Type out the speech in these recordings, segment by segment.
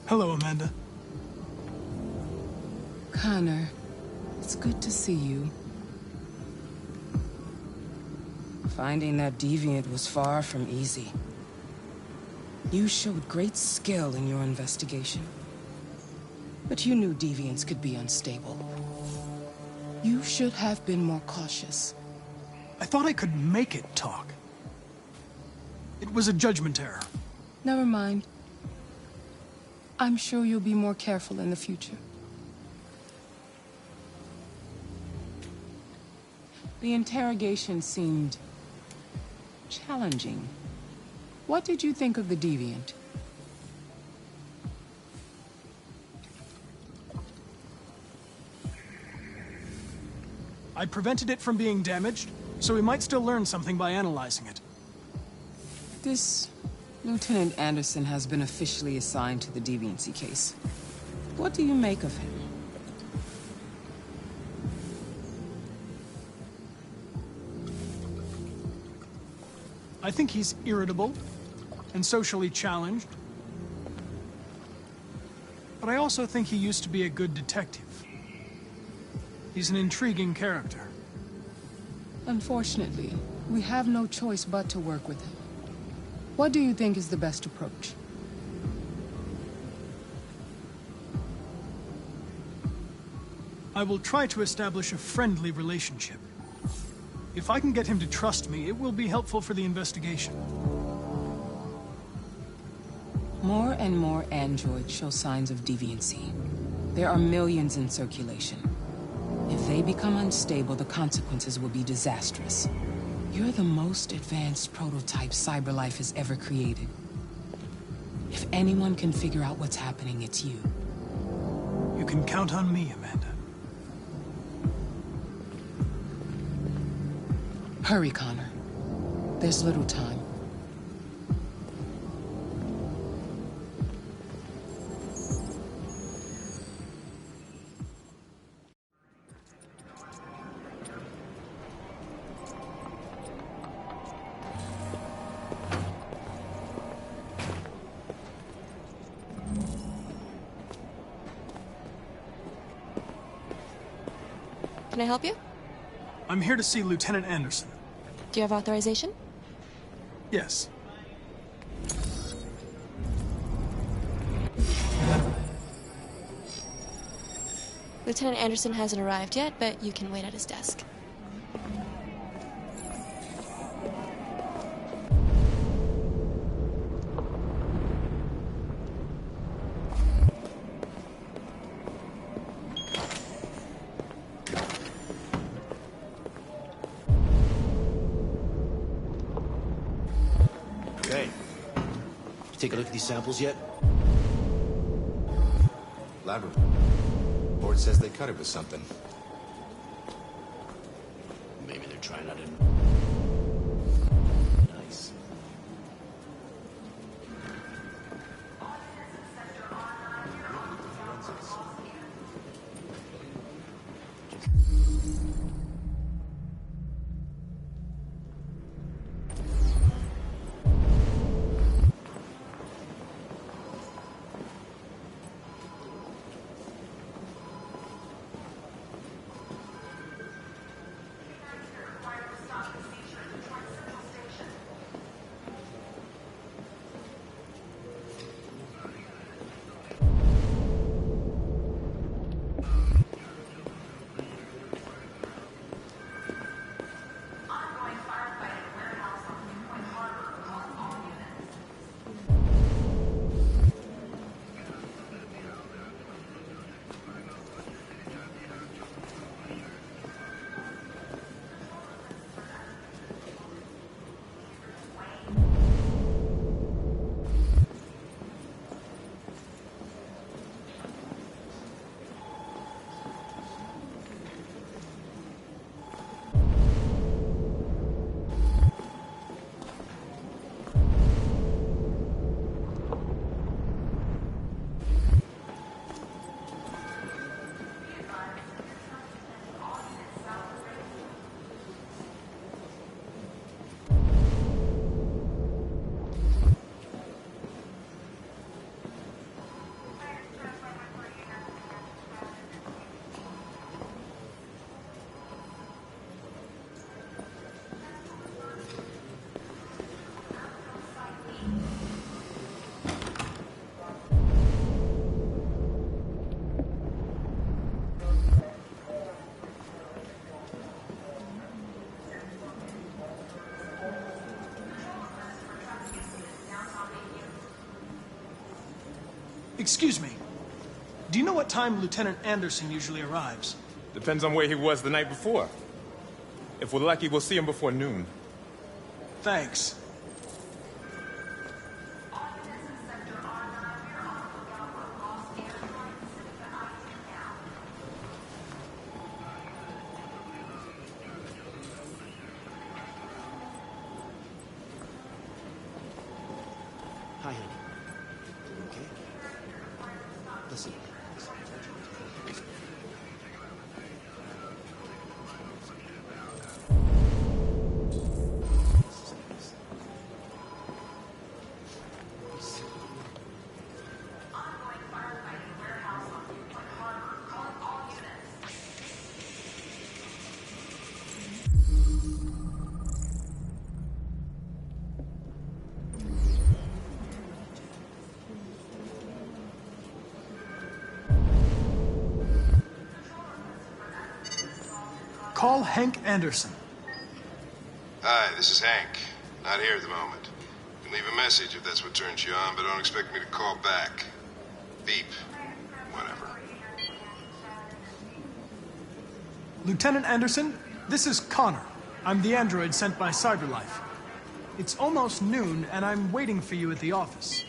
Hello, Amanda. Connor, it's good to see you. Finding that deviant was far from easy. You showed great skill in your investigation. But you knew deviants could be unstable. You should have been more cautious. I thought I could make it talk. It was a judgment error. Never mind. I'm sure you'll be more careful in the future. The interrogation seemed challenging. What did you think of the deviant? I prevented it from being damaged, so we might still learn something by analyzing it. This Lieutenant Anderson has been officially assigned to the deviancy case. What do you make of him? I think he's irritable and socially challenged. But I also think he used to be a good detective. He's an intriguing character. Unfortunately, we have no choice but to work with him. What do you think is the best approach? I will try to establish a friendly relationship. If I can get him to trust me, it will be helpful for the investigation. More and more androids show signs of deviancy. There are millions in circulation. If they become unstable, the consequences will be disastrous. You're the most advanced prototype CyberLife has ever created. If anyone can figure out what's happening, it's you. You can count on me, Amanda. Hurry, Connor. There's little time. Can I help you? I'm here to see Lieutenant Anderson. Do you have authorization? Yes. Lieutenant Anderson hasn't arrived yet, but you can wait at his desk. Okay. You take a look at these samples yet? Lab report. Board says they cut it with something. Maybe they're trying out a... Nice. Excuse me. Do you know what time Lieutenant Anderson usually arrives? Depends on where he was the night before. If we're lucky, we'll see him before noon. Thanks. Hi, honey. You okay? Listen. Call Hank Anderson. Hi, this is Hank. Not here at the moment. You can leave a message if that's what turns you on, but don't expect me to call back. Beep. Whatever. Lieutenant Anderson, this is Connor. I'm the android sent by CyberLife. It's almost noon, and I'm waiting for you at the office.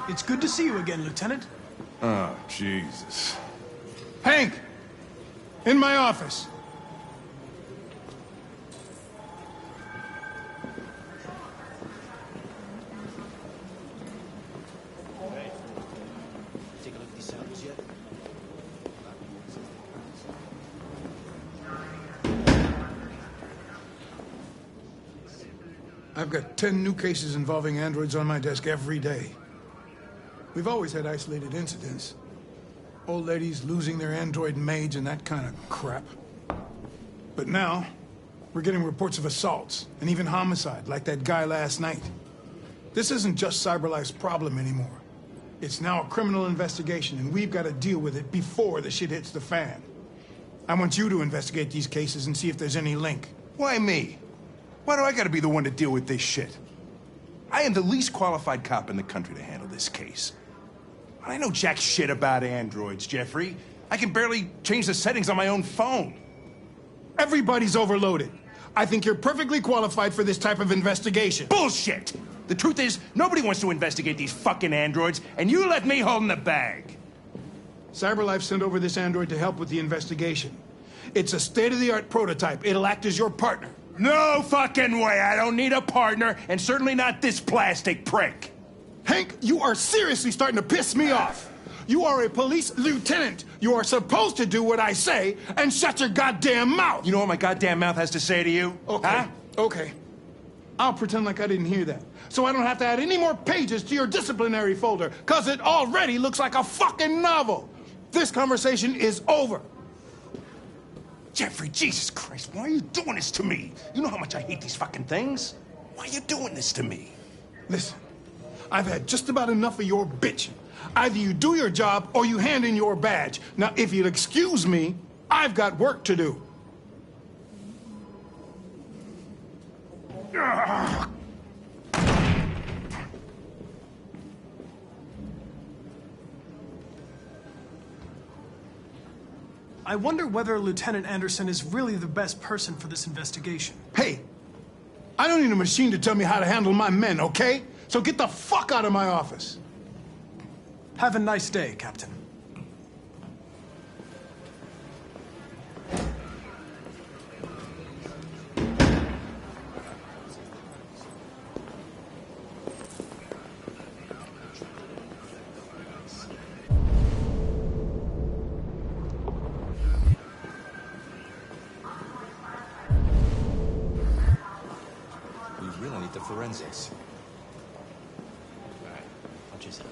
It's good to see you again, Lieutenant. Oh, Jesus. Hank! In my office. Take a look at these samples yet? I've got 10 new cases involving androids on my desk every day. We've always had isolated incidents. Old ladies losing their android maids and that kind of crap. But now, we're getting reports of assaults and even homicide, like that guy last night. This isn't just CyberLife's problem anymore. It's now a criminal investigation, and we've got to deal with it before the shit hits the fan. I want you to investigate these cases and see if there's any link. Why me? Why do I gotta be the one to deal with this shit? I am the least qualified cop in the country to handle this case. I know jack shit about androids, Jeffrey. I can barely change the settings on my own phone. Everybody's overloaded. I think you're perfectly qualified for this type of investigation. Bullshit! The truth is, nobody wants to investigate these fucking androids, and you let me hold in the bag. CyberLife sent over this android to help with the investigation. It's a state-of-the-art prototype. It'll act as your partner. No fucking way! I don't need a partner, and certainly not this plastic prick. Hank, you are seriously starting to piss me off. You are a police lieutenant. You are supposed to do what I say and shut your goddamn mouth. You know what my goddamn mouth has to say to you? Okay, Huh? okay. I'll pretend like I didn't hear that. So I don't have to add any more pages to your disciplinary folder, because it already looks like a fucking novel. This conversation is over. Jeffrey, Jesus Christ, why are you doing this to me? You know how much I hate these fucking things. Why are you doing this to me? Listen, I've had just about enough of your bitching. Either you do your job or you hand in your badge. Now, if you'll excuse me, I've got work to do. I wonder whether Lieutenant Anderson is really the best person for this investigation. Hey, I don't need a machine to tell me how to handle my men, okay? So get the fuck out of my office. Have a nice day, Captain. We really need the forensics. Alright, I'll chase it up.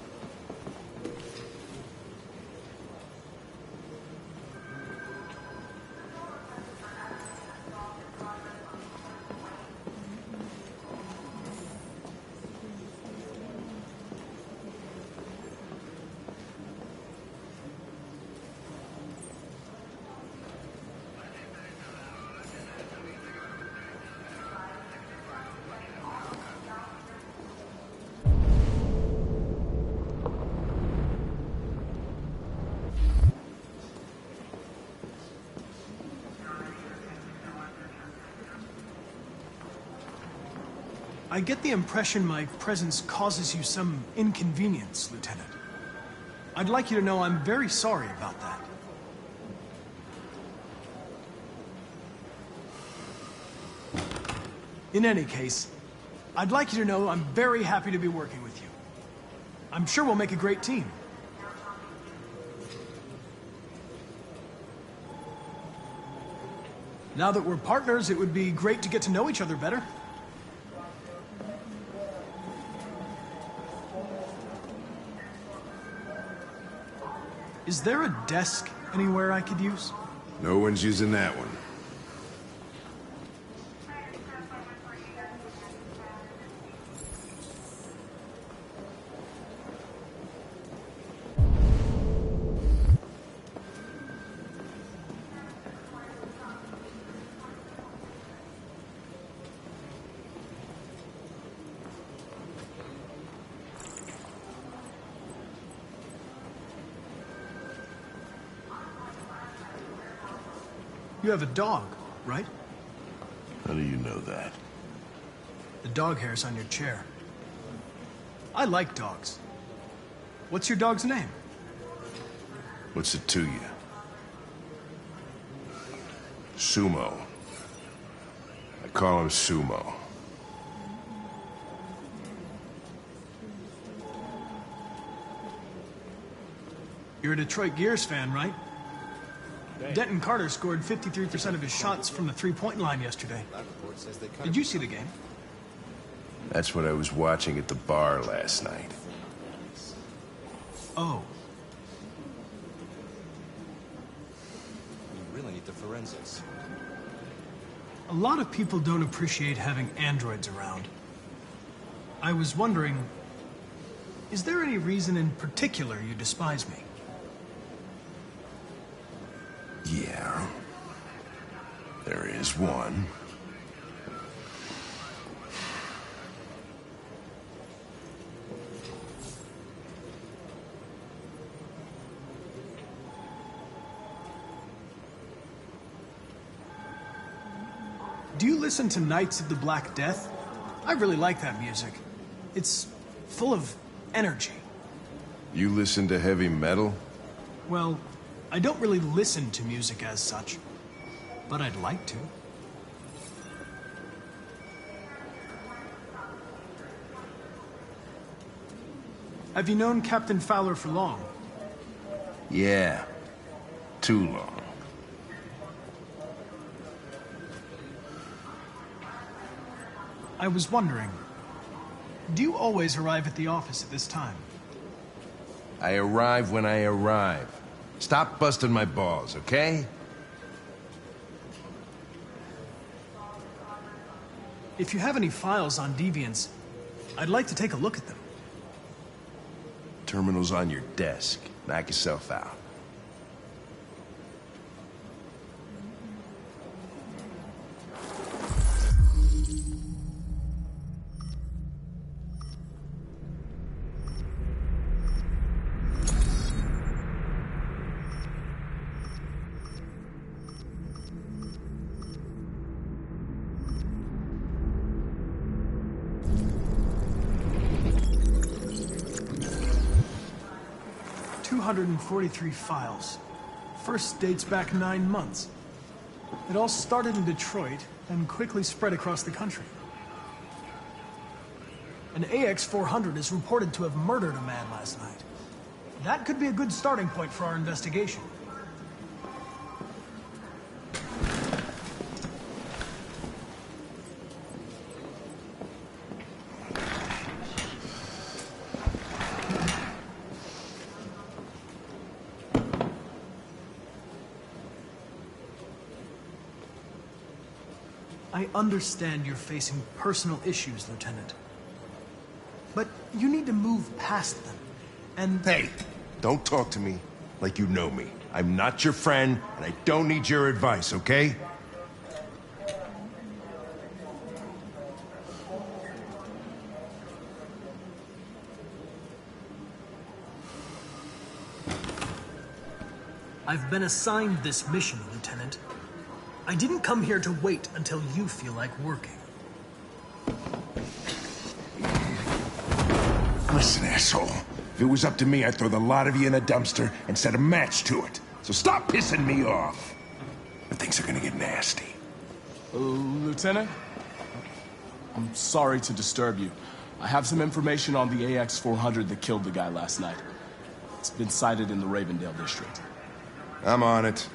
I get the impression my presence causes you some inconvenience, Lieutenant. I'd like you to know I'm very sorry about that. In any case, I'd like you to know I'm very happy to be working with you. I'm sure we'll make a great team. Now that we're partners, it would be great to get to know each other better. Is there a desk anywhere I could use? No one's using that one. You have a dog, right? How do you know that? The dog hair's on your chair. I like dogs. What's your dog's name? What's it to you? Sumo. I call him Sumo. You're a Detroit Gears fan, right? Denton Carter scored 53% of his shots from the three-point line yesterday. Did you see the game? That's what I was watching at the bar last night. Oh. We really need the forensics. A lot of people don't appreciate having androids around. I was wondering, is there any reason in particular you despise me? Yeah. There is one. Do you listen to Knights of the Black Death? I really like that music. It's full of energy. You listen to heavy metal? Well, I don't really listen to music as such. but I'd like to. Have you known Captain Fowler for long? Yeah. Too long. I was wondering, do you always arrive at the office at this time? I arrive when I arrive. Stop busting my balls, okay? If you have any files on Deviants, I'd like to take a look at them. Terminal's on your desk. Knock yourself out. .243 files. First dates back 9 months. It all started in Detroit and quickly spread across the country. An AX-400 is reported to have murdered a man last night. That could be a good starting point for our investigation. I understand you're facing personal issues, Lieutenant. But you need to move past them, and... Hey, don't talk to me like you know me. I'm not your friend, and I don't need your advice, okay? I've been assigned this mission, Lieutenant. I didn't come here to wait until you feel like working. Listen, asshole. If it was up to me, I'd throw the lot of you in a dumpster and set a match to it. So stop pissing me off. But things are gonna get nasty. Lieutenant? I'm sorry to disturb you. I have some information on the AX-400 that killed the guy last night. It's been sighted in the Ravendale district. I'm on it.